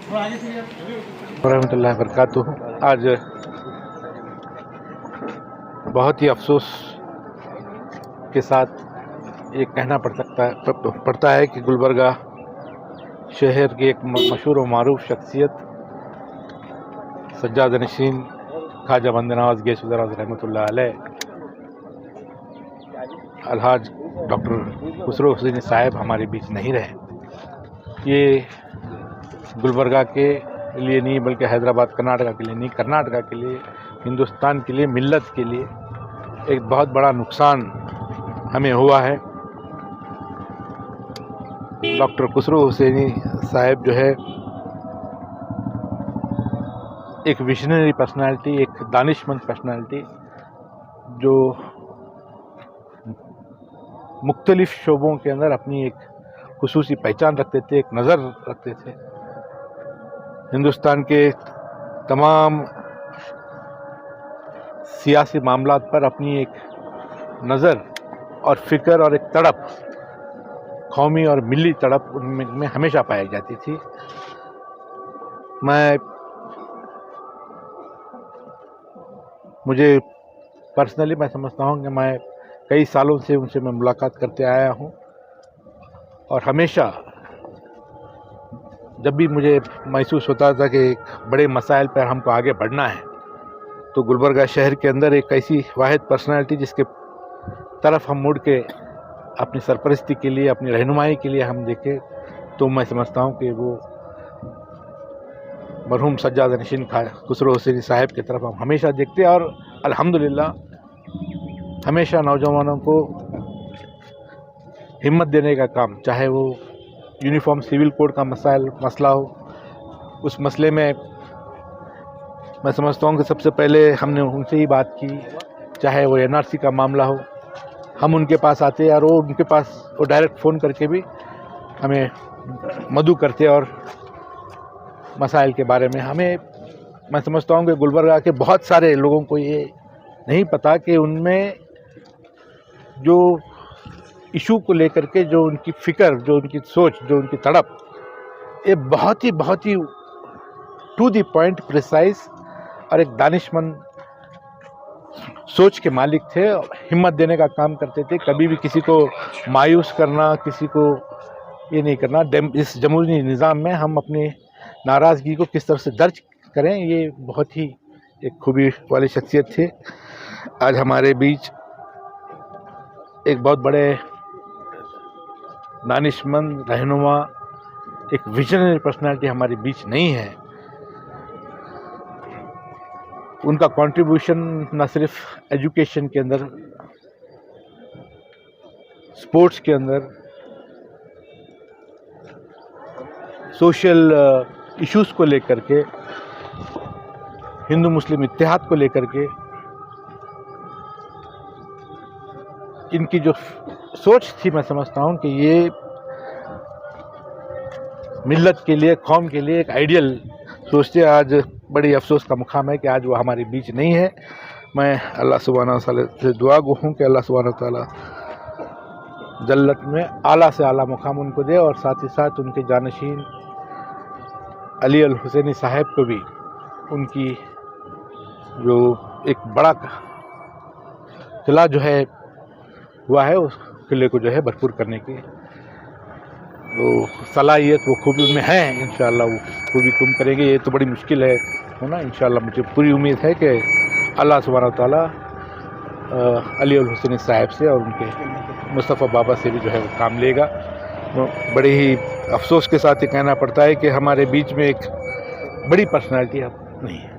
रहमतुल्लाहि वबरकातुहू। आज बहुत ही अफसोस के साथ ये कहना पड़ता है कि गुलबर्गा शहर की एक मशहूर व मारूफ शख्सियत सज्जाद नशीन ख्वाजा बंद नवाज गैस रहमतुल्लाह अलैह अलहाज डॉक्टर खुसरो हुसैनी साहब हमारे बीच नहीं रहे। ये गुलबर्गा के लिए नहीं बल्कि हैदराबाद कर्नाटका के लिए नहीं, कर्नाटका के लिए, हिंदुस्तान के लिए, मिल्लत के लिए एक बहुत बड़ा नुकसान हमें हुआ है। डॉक्टर खुसरो हुसैनी साहब जो है एक विजनरी पर्सनालिटी, एक दानिशमंद पर्सनालिटी जो मुख्तलिफ शोबों के अंदर अपनी एक खुसूसी पहचान रखते थे, एक नज़र रखते थे। हिंदुस्तान के तमाम सियासी मामलात पर अपनी एक नज़र और फ़िक्र और एक तड़प, कौमी और मिली तड़प उनमें हमेशा पाई जाती थी। मुझे पर्सनली मैं समझता हूँ कि मैं कई सालों से उनसे मैं मुलाकात करते आया हूँ और हमेशा जब भी मुझे महसूस होता था कि एक बड़े मसाइल पर हमको आगे बढ़ना है तो गुलबर्गा शहर के अंदर एक ऐसी वाहिद पर्सनालिटी जिसके तरफ हम मुड़ के अपनी सरपरस्ती के लिए, अपनी रहनुमाई के लिए हम देखें तो मैं समझता हूँ कि वो मरहूम सज्जाद नशीन खुसरो हुसैनी साहब की तरफ हम हमेशा देखते हैं। और अल्हम्दुलिल्लाह हमेशा नौजवानों को हिम्मत देने का काम, चाहे वो यूनिफॉर्म सिविल कोड का मसला हो, उस मसले में मैं समझता हूँ कि सबसे पहले हमने उनसे ही बात की। चाहे वो NRC का मामला हो, हम उनके पास आते और वो उनके पास वो डायरेक्ट फ़ोन करके भी हमें मदऊ करते और मसाइल के बारे में मैं समझता हूँ कि गुलबर्गा के बहुत सारे लोगों को ये नहीं पता कि उनमें जो इशू को लेकर के जो उनकी फ़िक्र, जो उनकी सोच, जो उनकी तड़प, ये बहुत ही टू द पॉइंट प्रिसाइज और एक दानिशमंद सोच के मालिक थे। हिम्मत देने का काम करते थे, कभी भी किसी को मायूस करना, किसी को ये नहीं करना। इस जमहूरी निज़ाम में हम अपनी नाराज़गी को किस तरह से दर्ज करें, ये बहुत ही एक खूबी वाली शख्सियत थे। आज हमारे बीच एक बहुत बड़े दानिशमंद रहनुमा, एक विजनरी पर्सनालिटी हमारे बीच नहीं है। उनका कंट्रीब्यूशन न सिर्फ एजुकेशन के अंदर, स्पोर्ट्स के अंदर, सोशल इश्यूज़ को लेकर के, हिंदू मुस्लिम इत्तेहाद को लेकर के, इनकी जो सोच थी मैं समझता हूँ कि ये मिल्लत के लिए, कौम के लिए एक आइडियल सोचते। आज बड़ी अफसोस का मुकाम है कि आज वो हमारे बीच नहीं है। मैं अल्लाह सुब्हानहू व तआला से दुआ गो हूँ कि अल्लाह सुब्हानहू व तआला जन्नत में आला से आला मुकाम उनको दे और साथ ही साथ उनके जानशीन अली अल हुसैनी साहब को भी उनकी जो एक बड़ा किला जो है हुआ है उस किले को जो है भरपूर करने की वो सलाहियत, वो खूबी उनमें है। इंशाअल्लाह वो खूबी तुम करेंगे, ये तो बड़ी मुश्किल है होना। इंशाअल्लाह मुझे पूरी उम्मीद है कि अल्लाह सुब्हानहू व तआला अली अल हुसैनी साहब से और उनके मुस्तफ़ा बाबा से भी जो है वो काम लेगा। बड़े ही अफसोस के साथ ये कहना पड़ता है कि हमारे बीच में एक बड़ी पर्सनालिटी अब नहीं है।